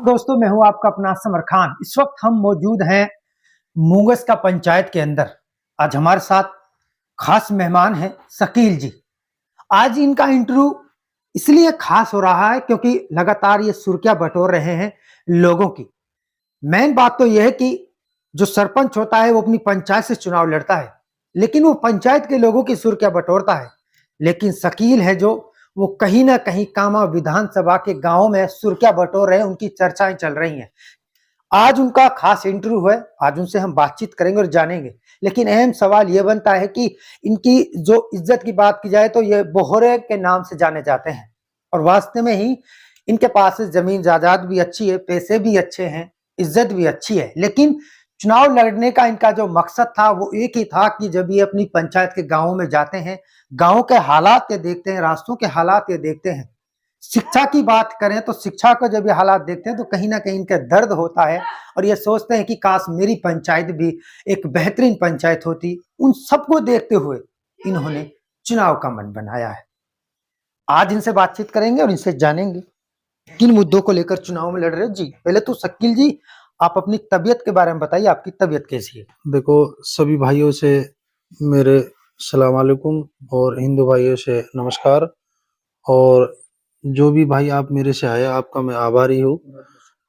दोस्तों, मैं हूं आपका अपना समर खान। इस वक्त हम मौजूद हैं मुंगस का पंचायत के अंदर। आज हमारे साथ खास मेहमान हैं शकील जी। आज इनका इंटरव्यू इसलिए खास हो रहा है क्योंकि लगातार ये सुर्खियां बटोर रहे हैं लोगों की। मेन बात तो यह है कि जो सरपंच होता है वो अपनी पंचायत से चुनाव लड़ता है, लेकिन वो पंचायत के लोगों की सुर्खियां बटोरता है। लेकिन शकील है जो वो कहीं ना कहीं कामा विधानसभा के गांव में सुर्खियां बटोर रहे हैं, उनकी चर्चाएं चल रही हैं। आज उनका खास इंटरव्यू है, आज उनसे हम बातचीत करेंगे और जानेंगे। लेकिन अहम सवाल यह बनता है कि इनकी जो इज्जत की बात की जाए तो ये बोहरे के नाम से जाने जाते हैं, और वास्तव में ही इनके पास जमीन जायदाद भी अच्छी है, पैसे भी अच्छे हैं, इज्जत भी अच्छी है। लेकिन चुनाव लड़ने का इनका जो मकसद था वो एक ही था कि जब ये अपनी पंचायत के गाँव में जाते हैं, गाँव के हालात ये देखते हैं, रास्तों के हालात ये देखते हैं, शिक्षा की बात करें तो शिक्षा को जब ये हालात देखते हैं तो कहीं ना कहीं इनका दर्द होता है, और ये सोचते हैं कि काश मेरी पंचायत भी एक बेहतरीन पंचायत होती। उन सबको देखते हुए इन्होंने चुनाव का मन बनाया है। आज इनसे बातचीत करेंगे और इनसे जानेंगे किन मुद्दों को लेकर चुनाव में लड़ रहे हैं। जी, पहले तो शकील जी, आप अपनी तबीयत के बारे में बताइए, आपकी तबीयत कैसी है? देखो, सभी भाइयों से मेरे सलाम वालेकुम और हिंदू भाइयों से नमस्कार। और जो भी भाई आप मेरे से आए, आपका मैं आभारी हूँ।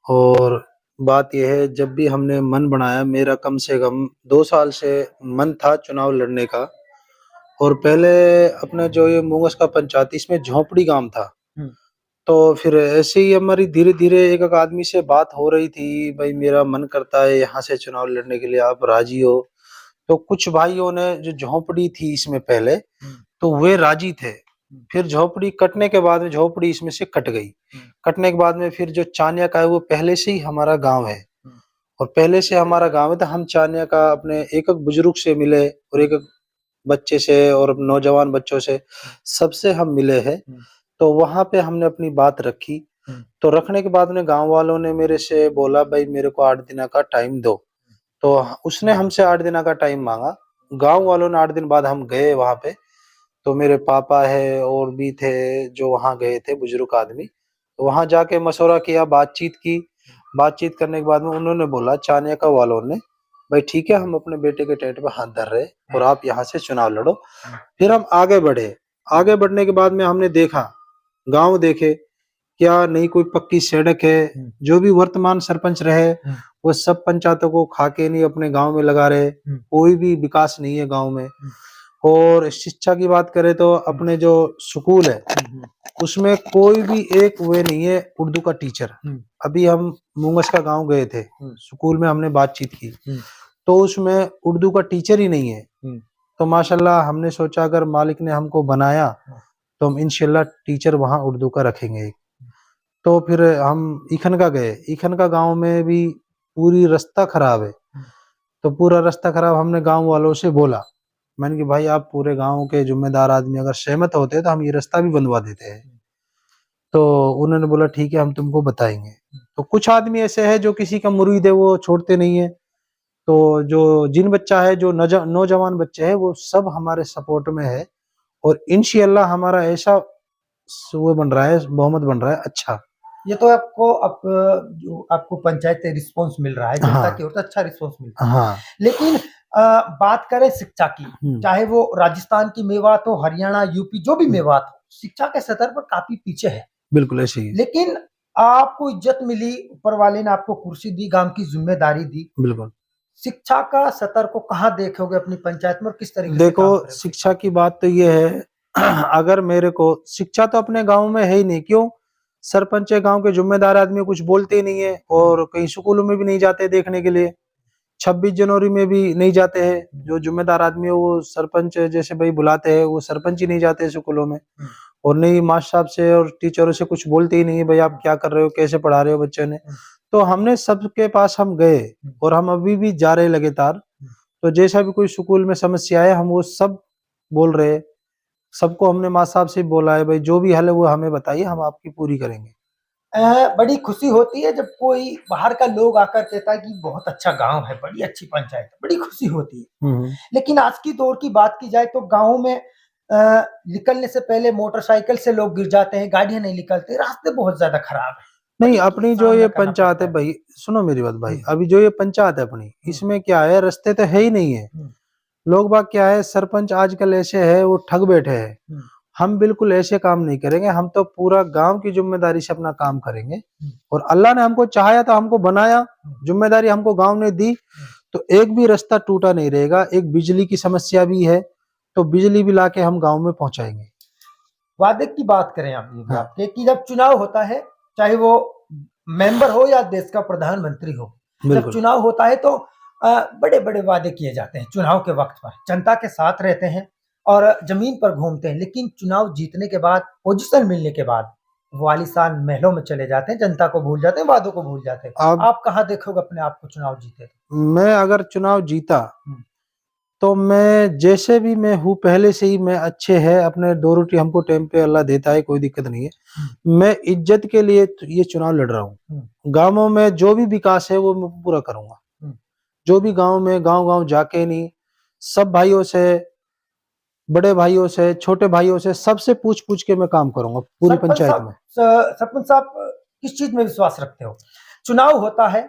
और बात यह है, जब भी हमने मन बनाया, मेरा कम से कम 2 साल से मन था चुनाव लड़ने का। और पहले अपना जो ये मुंगस का पंचायत, इसमें झोपड़ी गांव था। तो फिर ऐसे ही हमारी धीरे धीरे एक एक आदमी से बात हो रही थी, भाई मेरा मन करता है यहाँ से चुनाव लड़ने के लिए, आप राजी हो? तो कुछ भाइयों ने, जो झोपड़ी थी इसमें पहले, तो वे राजी थे। फिर झोपड़ी कटने के बाद में झोपड़ी इसमें से कट गई। कटने के बाद में फिर जो चानिया का है वो पहले से ही हमारा गांव है, और पहले से हमारा गांव है। तो हम चानिया का अपने एक एक बुजुर्ग से मिले, और एक एक बच्चे से और नौजवान बच्चों से, सबसे हम मिले हैं। तो वहां पे हमने अपनी बात रखी। तो रखने के बाद में गांव वालों ने मेरे से बोला, भाई मेरे को 8 दिन का टाइम दो। तो उसने हमसे 8 दिन का टाइम मांगा। गांव वालों ने 8 दिन बाद हम गए वहां पे। तो मेरे पापा है और भी थे जो वहां गए थे, बुजुर्ग आदमी। तो वहां जाके मशवरा किया, बातचीत की। बातचीत करने के बाद में उन्होंने बोला, चानिया का वालों ने, भाई ठीक है, हम अपने बेटे के टेंट पे हाथ धर रहे और आप यहाँ से चुनाव लड़ो। फिर हम आगे बढ़े। आगे बढ़ने के बाद में हमने देखा, गांव देखे, क्या नहीं कोई पक्की सड़क है। जो भी वर्तमान सरपंच रहे वो सब पंचायतों को खा के नहीं अपने गांव में लगा रहे, कोई भी विकास नहीं है गांव में। और शिक्षा की बात करें तो अपने जो स्कूल है उसमें कोई भी एक वे नहीं है उर्दू का टीचर। अभी हम मुंगस का गांव गए थे, स्कूल में हमने बातचीत की, तो उसमें उर्दू का टीचर ही नहीं है। तो माशाल्लाह हमने सोचा, अगर मालिक ने हमको बनाया तो हम इंशाल्लाह टीचर वहां उर्दू का रखेंगे। तो फिर हम ईखन का गए। ईखन का गांव में भी पूरी रास्ता खराब है। तो पूरा रास्ता खराब, हमने गांव वालों से बोला, मैंने कि भाई आप पूरे गांव के जिम्मेदार आदमी अगर सहमत होते तो हम ये रास्ता भी बनवा देते हैं। तो उन्होंने बोला ठीक है, हम तुमको बताएंगे। तो कुछ आदमी ऐसे है जो किसी का मुरीद है, वो छोड़ते नहीं है। तो जो जिन बच्चा है, जो नौजवान बच्चे हैं, वो सब हमारे सपोर्ट में है। और इंशाल्लाह हमारा ऐसा वो बन रहा है, बहुमत बन रहा है अच्छा। ये तो आपको जो आपको पंचायत से रिस्पॉन्स मिल रहा है, जनता की ओर से अच्छा रिस्पॉन्स मिल रहा है। हाँ। लेकिन बात करें शिक्षा की, चाहे वो राजस्थान की मेवात हो, हरियाणा, यूपी, जो भी मेवात हो, शिक्षा के स्तर पर काफी पीछे है। बिल्कुल ऐसे ही। लेकिन आपको इज्जत मिली, ऊपर वाले ने आपको कुर्सी दी, गांव की जिम्मेदारी दी। बिल्कुल। शिक्षा का स्तर को कहाँ देखोगे अपनी पंचायत में, और किस तरीके से देखो, काम करोगे? शिक्षा की बात तो ये है, अगर मेरे को शिक्षा तो अपने गांव में है ही नहीं। क्यों? सरपंच गांव के जिम्मेदार आदमी कुछ बोलते ही नहीं है, और कहीं स्कूलों में भी नहीं जाते देखने के लिए। 26 जनवरी में भी नहीं जाते हैं। जो जिम्मेदार आदमी है वो सरपंच जैसे भाई बुलाते हैं, वो सरपंच ही नहीं जाते स्कूलों में। और नहीं मास्टर साहब से और टीचरों से कुछ बोलते ही नहीं है, भाई आप क्या कर रहे हो, कैसे पढ़ा रहे हो बच्चे ने। तो हमने सबके पास हम गए, और हम अभी भी जा रहे लगातार। तो जैसा भी कोई स्कूल में समस्या है, हम वो सब बोल रहे। सबको हमने मास्टर साहब से बोला है, भाई जो भी हल है वो हमें बताइए, हम आपकी पूरी करेंगे। बड़ी खुशी होती है जब कोई बाहर का लोग आकर कहता है कि बहुत अच्छा गांव है, बड़ी अच्छी पंचायत है, बड़ी खुशी होती है। लेकिन आज की दौर की बात की जाए तो गांव में निकलने से पहले मोटरसाइकिल से लोग गिर जाते हैं, गाड़ियां नहीं निकलती, रास्ते बहुत ज्यादा खराब है। नहीं, बड़ी अपनी जो सामना ये करना पंचायत पड़ता है है। भाई, सुनो मेरी बात भाई, हम्म, अभी जो ये पंचायत है अपनी, इसमें क्या है, रास्ते तो है ही नहीं है। हम्म, लोग बाग क्या है, सरपंच आजकल ऐसे है, वो ठग बैठे हैं। हम्म, हम बिल्कुल ऐसे काम नहीं करेंगे, हम तो पूरा गांव की जिम्मेदारी से अपना काम करेंगे। हम्म, और अल्लाह ने हमको चाहा तो हमको बनाया, हम्म, जिम्मेदारी हमको गांव ने दी, तो एक भी रास्ता टूटा नहीं रहेगा। एक बिजली की समस्या भी है, तो बिजली भी लाके हम गांव में पहुंचाएंगे। वादे की बात करें आप ये भी हाँ, आपके कि जब चुनाव होता है, चाहे वो मेंबर हो या देश का प्रधानमंत्री हो, जब बिल्कुल। चुनाव होता है तो बड़े बड़े वादे किए जाते हैं चुनाव के वक्त पर, जनता के साथ रहते हैं और जमीन पर घूमते हैं, लेकिन चुनाव जीतने के बाद, पोजीशन मिलने के बाद वो आलीशान महलों में चले जाते हैं, जनता को भूल जाते हैं, वादों को भूल जाते हैं। अब आप कहाँ देखोगे अपने आप को चुनाव जीते तो? मैं अगर चुनाव जीता, हम्म, तो मैं जैसे भी मैं हूँ पहले से ही, मैं अच्छे है, अपने दो रोटी हमको टाइम पे अल्लाह देता है, कोई दिक्कत नहीं है। हम्म, मैं इज्जत के लिए ये चुनाव लड़ रहा हूँ। हम्म, गांवों में जो भी विकास है वो मैं पूरा करूंगा। हम्म। जो भी गांव में, गांव गांव जाके नहीं, सब भाइयों से, बड़े भाइयों से, छोटे भाइयों से, सबसे पूछ पूछ के मैं काम करूंगा पूरी सरपंच पंचायत साहब, में। सरपंच साहब, किस चीज में विश्वास रखते हो? चुनाव होता है,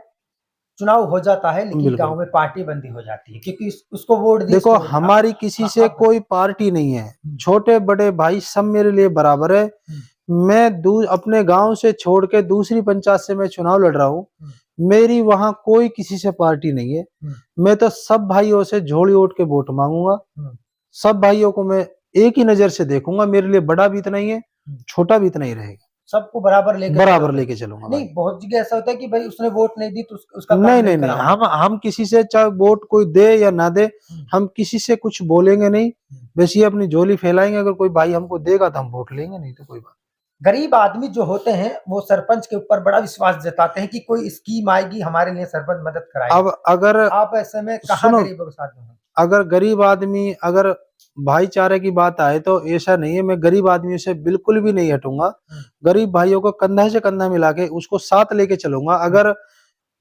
चुनाव हो जाता है, लेकिन बिल्कुल। गांव में पार्टी बंदी हो जाती है क्योंकि उसको वोट दी, देखो, इसको वोट दी। हमारी किसी से आप कोई पार्टी नहीं है, हम्म, छोटे बड़े भाई सब मेरे लिए बराबर है। हम्म, मैं अपने गांव से छोड़ के दूसरी पंचायत से मैं चुनाव लड़ रहा हूँ। हम्म, मेरी वहां कोई किसी से पार्टी नहीं है। हम्म, मैं तो सब भाइयों से झोली ओढ़ के वोट मांगूंगा। हम्म, सब भाइयों को मैं एक ही नजर से देखूंगा। मेरे लिए बड़ा भी इतना ही है, हम्म। छोटा भी इतना ही रहेगा। सबको बराबर लेकर बराबर चलोगे? लेके चलूंगा भाई। नहीं, बहुत जगह ऐसा होता है कि भाई उसने वोट नहीं दी तो उसका काम नहीं नहीं नहीं नहीं, कराऊंगा। हम किसी से, चाहे वोट कोई दे या ना दे, हम्म, हम किसी से कुछ बोलेंगे नहीं। हम्म। बस ये अपनी झोली फैलाएंगे। अगर कोई भाई हमको देगा तो हम वोट लेंगे, नहीं तो कोई बात। गरीब आदमी जो होते हैं वो सरपंच के ऊपर बड़ा विश्वास जताते हैं कि कोई स्कीम आएगी हमारे लिए, सरपंच मदद कराएगा। अब अगर आप ऐसे में कहाँ सुनो, गरीबों के साथ में हो? अगर गरीब आदमी, अगर भाईचारे की बात आए तो ऐसा नहीं है, मैं गरीब आदमियों से बिल्कुल भी नहीं हटूंगा। हम्म, गरीब भाइयों को कंधा से कंधा मिला के उसको साथ लेके चलूंगा। अगर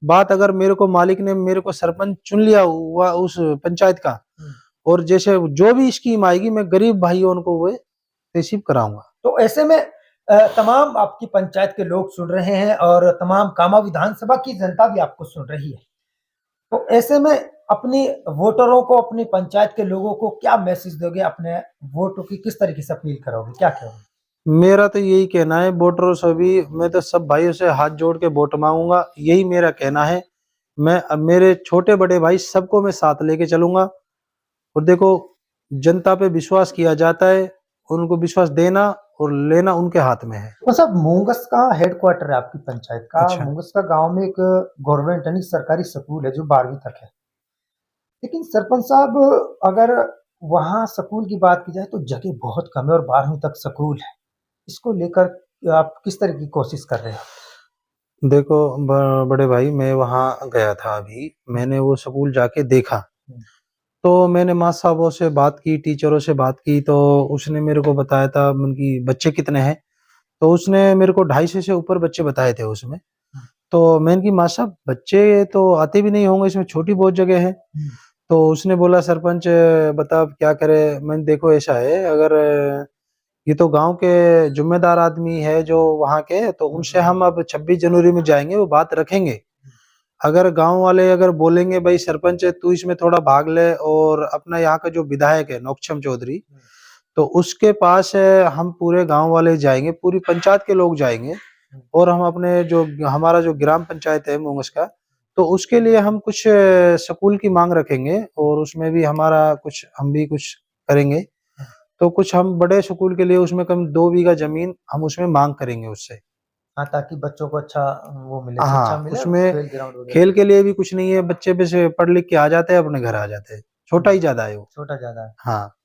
बात, अगर मेरे को मालिक ने मेरे को सरपंच चुन लिया हुआ उस पंचायत का, हम्म। और जैसे जो भी स्कीम आएगी मैं गरीब भाइयों को वो रिसीव कराऊंगा। तो ऐसे में तमाम आपकी पंचायत के लोग सुन रहे हैं और तमाम कामा विधानसभा की जनता भी आपको सुन रही है, तो ऐसे में अपनी वोटरों को, अपनी पंचायत के लोगों को क्या मैसेज दोगे? अपने वोटों की किस तरीके से अपील करोगे, क्या कहोगे? मेरा तो यही कहना है, वोटरों से भी मैं तो सब भाइयों से हाथ जोड़ के वोट मांगूंगा, यही मेरा कहना है। मैं अब मेरे छोटे बड़े भाई सबको मैं साथ लेके चलूंगा। और देखो, जनता पे विश्वास किया जाता है, उनको विश्वास देना और लेना उनके हाथ में है। तो साहब, मूंगस का हेडक्वार्टर है आपकी पंचायत का। अच्छा। मूंगस का गांव में एक गवर्नमेंट यानी सरकारी स्कूल है जो 12वीं तक है, लेकिन सरपंच साहब, अगर वहाँ स्कूल की बात की जाए तो जगह बहुत कम है और 12वीं तक स्कूल है। इसको लेकर आप किस तरह की कोशिश कर रहे हो? देखो, बड़े भाई, मैं वहाँ गया था अभी, मैंने वो स्कूल जाके देखा। हम्म, तो मैंने माँ साहबों से बात की, टीचरों से बात की, तो उसने मेरे को बताया था उनकी बच्चे कितने हैं। तो उसने मेरे को 250 से ऊपर बच्चे बताए थे उसमें। हम्म, तो मैंने की, माँ साहब बच्चे तो आते भी नहीं होंगे, इसमें छोटी बहुत जगह है। हम्म, तो उसने बोला, सरपंच बता अब क्या करे। मैंने, देखो ऐसा है, अगर ये तो गांव के जिम्मेदार आदमी है जो वहाँ के, तो उनसे हम अब 26 जनवरी में जाएंगे, वो बात रखेंगे। अगर गांव वाले अगर बोलेंगे भाई सरपंच तू इसमें थोड़ा भाग ले, और अपना यहाँ का जो विधायक है नौक्षम चौधरी, तो उसके पास हम पूरे गांव वाले जाएंगे, पूरी पंचायत के लोग जाएंगे। और हम अपने जो हमारा जो ग्राम पंचायत है मूंगस का, तो उसके लिए हम कुछ स्कूल की मांग रखेंगे, और उसमें भी हमारा कुछ, हम भी कुछ करेंगे। तो कुछ हम बड़े स्कूल के लिए उसमें कम 2 बीघा जमीन हम उसमें मांग करेंगे उससे। हाँ, ताकि बच्चों को अच्छा वो मिले, शिक्षा हाँ, मिले, उसमें खेल ग्राउंड वगैरह। खेल के लिए भी कुछ नहीं है, बच्चे बस पढ़ लिख के आ जाते हैं, अपने घर आ जाते हैं। छोटा ही ज्यादा है वो। छोटा ज्यादा है। हाँ।